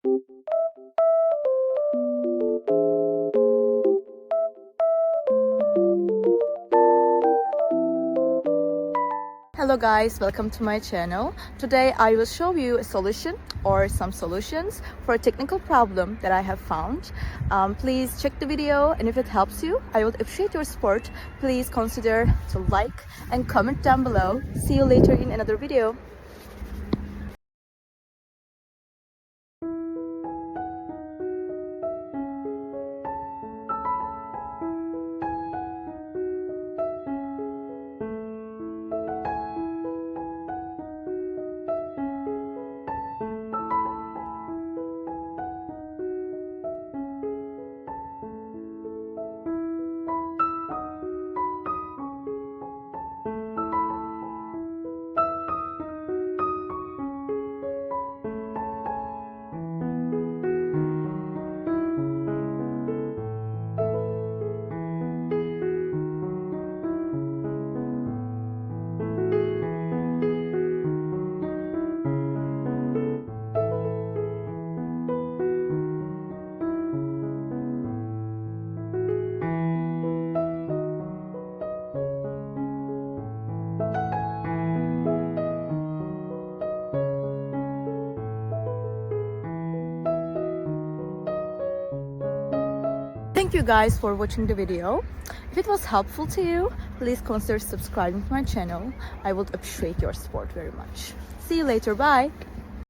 Hello guys, welcome to my channel. Today I will show you a solution or some solutions for a technical problem that I have found. Please check the video, and if it helps you, I would appreciate your support. Please consider to like and comment down below. See you later in another video. Thank you guys for watching the video. If it was helpful to you, please consider subscribing to my channel. I would appreciate your support very much. See you later. Bye.